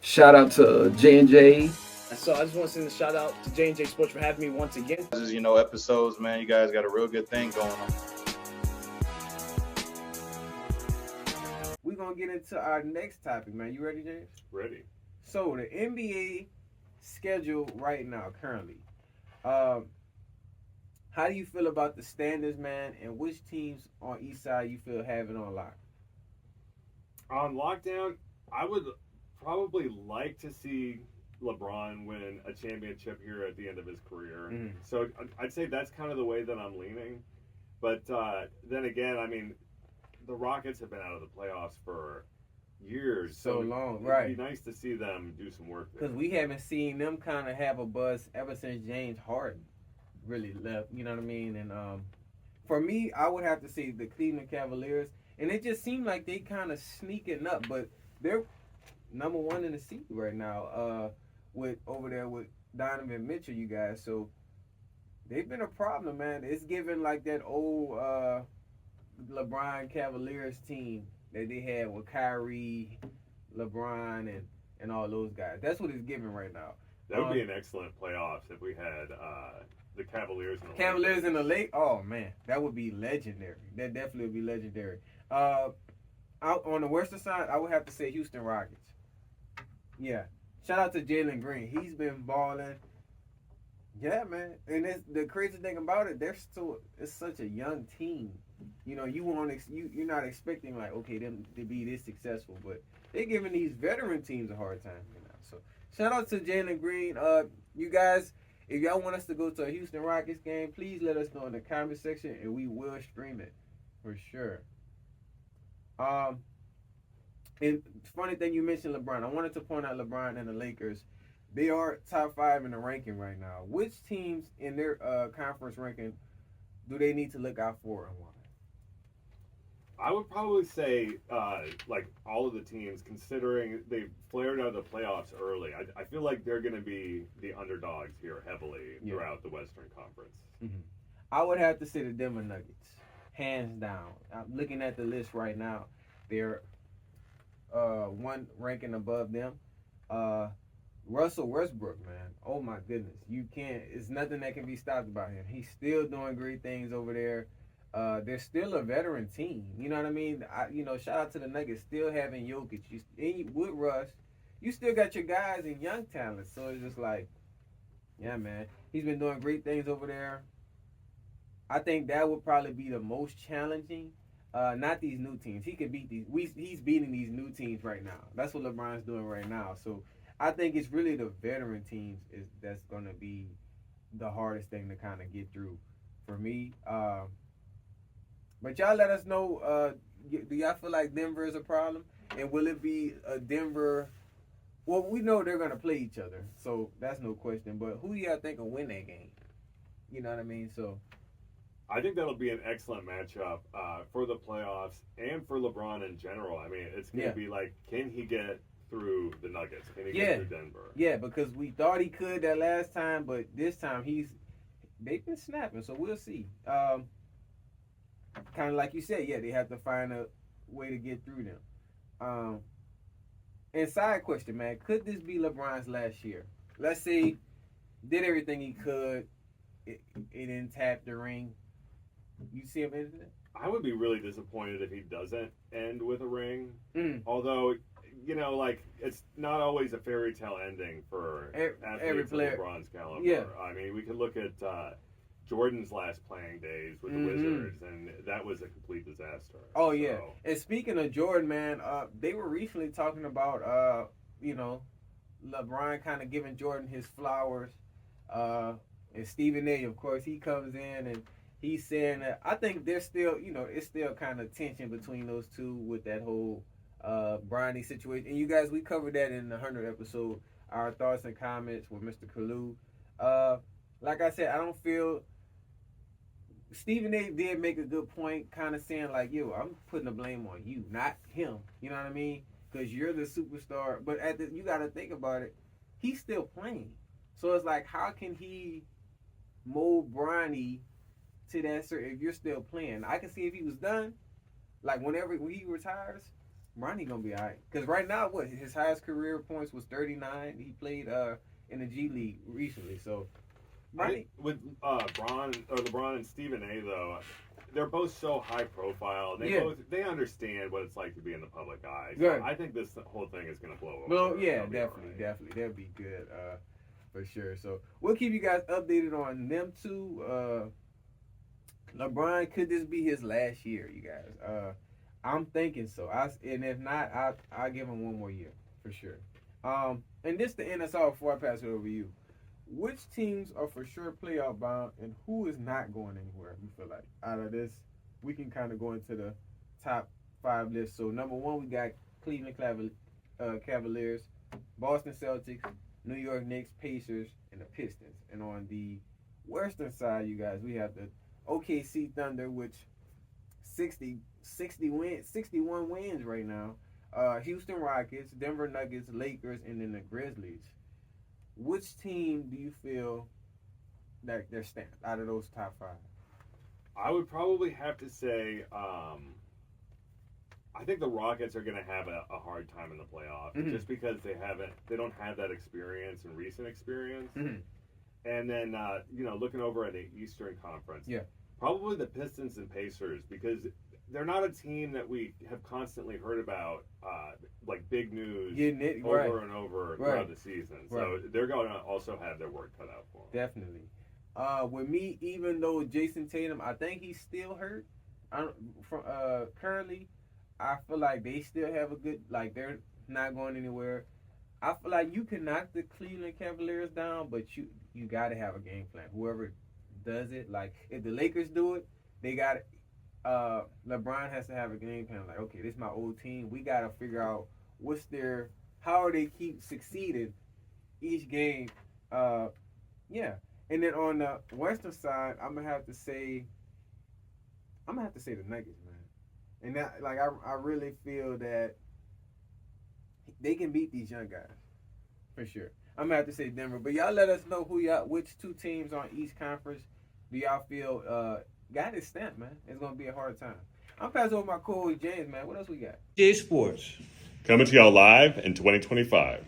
Shout out to J&J. So I just want to send a shout out to J&J Sports for having me once again. This is, episodes, man. You guys got a real good thing going on. We're going to get into our next topic, man. You ready, James? Ready. So, the NBA schedule right now, currently. How do you feel about the standards, man? And which teams on each side you feel have it on lock? On lockdown, I would probably like to see LeBron win a championship here at the end of his career. So I'd say that's kind of the way that I'm leaning. But then again, I mean, the Rockets have been out of the playoffs for years. So long, it'd right. be nice to see them do some work there. Because we haven't seen them kind of have a buzz ever since James Harden really left. You know what I mean? And for me, I would have to say the Cleveland Cavaliers. And it just seemed like they kind of sneaking up. But they're number one in the seed right now with over there with Donovan Mitchell, you guys. So they've been a problem, man. It's given like that old LeBron Cavaliers team that they had with Kyrie, LeBron, and all those guys. That's what it's giving right now. That would be an excellent playoffs if we had the Cavaliers and the Cavaliers Lakers. in the lake. Oh man, that would be legendary. That definitely would be legendary. Out on the western side, I would have to say Houston Rockets. Yeah, shout out to Jalen Green. He's been balling. Yeah, man. And the crazy thing about it, it's such a young team. You know, you're not expecting like, okay, them to be this successful, but they're giving these veteran teams a hard time, you know. So shout out to Jalen Green. You guys, if y'all want us to go to a Houston Rockets game, please let us know in the comment section, and we will stream it for sure. And funny thing you mentioned LeBron. I wanted to point out LeBron and the Lakers. They are top 5 in the ranking right now. Which teams in their conference ranking do they need to look out for and why? I would probably say, like all of the teams, considering they flared out of the playoffs early, I feel like they're going to be the underdogs here heavily throughout the Western Conference. Mm-hmm. I would have to say the Denver Nuggets, hands down. I'm looking at the list right now. They're one ranking above them. Russell Westbrook, man. Oh my goodness, you can't. It's nothing that can be stopped about him. He's still doing great things over there. They're still a veteran team. You know what I mean? Shout out to the Nuggets still having Jokic. With Russ, you still got your guys and young talent. So it's just like, yeah, man. He's been doing great things over there. I think that would probably be the most challenging. Not these new teams. He can beat these. He's beating these new teams right now. That's what LeBron's doing right now. So I think it's really the veteran teams that's going to be the hardest thing to kind of get through for me. But y'all let us know, do y'all feel like Denver is a problem? And will it be a Denver? Well, we know they're going to play each other, so that's no question. But who do y'all think will win that game? You know what I mean? So I think that'll be an excellent matchup for the playoffs and for LeBron in general. I mean, it's going to be like, can he get through the Nuggets? Can he get through Denver? Yeah, because we thought he could that last time, but this time they've been snapping, so we'll see. Kind of like you said, they have to find a way to get through them. And side question, man, could this be LeBron's last year? Let's say did everything he could, it didn't tap the ring. You see him in it? I would be really disappointed if he doesn't end with a ring. Although, like it's not always a fairy tale ending for every player. Of LeBron's caliber. Yeah. I mean, we could look at Jordan's last playing days with the Wizards, and that was a complete disaster. Oh, yeah. And speaking of Jordan, man, they were recently talking about, LeBron kind of giving Jordan his flowers. And Stephen A., of course, he comes in and he's saying that I think there's still, it's still kind of tension between those two with that whole Bronny situation. And you guys, we covered that in the 100th episode, our thoughts and comments with Mr. Kalu. Like I said, I don't feel Stephen A. did make a good point, kind of saying like, yo, I'm putting the blame on you, not him. You know what I mean? Because you're the superstar. But you got to think about it. He's still playing. So it's like, how can he mold Bronny to that certain if you're still playing? I can see if he was done, like when he retires, Bronny gonna be all right. Because right now, what his highest career points was 39. He played in the G League recently. So Bronny, With LeBron and Stephen A. though, they're both so high profile. They understand what it's like to be in the public eye. So Good. I think this whole thing is gonna blow over. well, yeah, They'll be definitely, all right. definitely, that'd be good for sure. So we'll keep you guys updated on them two. LeBron, could this be his last year, you guys? I'm thinking so. And if not, I'll give him one more year for sure. And this to end us off before I pass it over to you. Which teams are for sure playoff bound, and who is not going anywhere? You feel like out of this, we can kind of go into the top 5 list. So number 1, we got Cleveland Cavaliers, Boston Celtics, New York Knicks, Pacers, and the Pistons. And on the western side, you guys, we have the OKC Thunder, which 61 wins right now. Houston Rockets, Denver Nuggets, Lakers, and then the Grizzlies. Which team do you feel that they're stamped out of those top 5? I would probably have to say, I think the Rockets are going to have a hard time in the playoffs just because they don't have that experience and recent experience. And then, looking over at the Eastern Conference, probably the Pistons and Pacers, because they're not a team that we have constantly heard about, like big news over and over throughout the season. So they're going to also have their work cut out for them. Definitely. With me, even though Jason Tatum, I think he's still hurt. Currently, I feel like they still have a good, like they're not going anywhere. I feel like you can knock the Cleveland Cavaliers down, but you got to have a game plan. Whoever does it, like if the Lakers do it, they got it. LeBron has to have a game plan. Like, okay, this is my old team. We got to figure out how are they keep succeeding each game. And then on the western side, I'm gonna have to say the Nuggets, man. And that, like, I really feel that they can beat these young guys for sure. I'm gonna have to say Denver, but y'all let us know which 2 teams on each conference do y'all feel got it stamped, man. It's gonna be a hard time. I'm passing over my co-host James, man. What else we got? GA Sports. Coming to y'all live in 2025.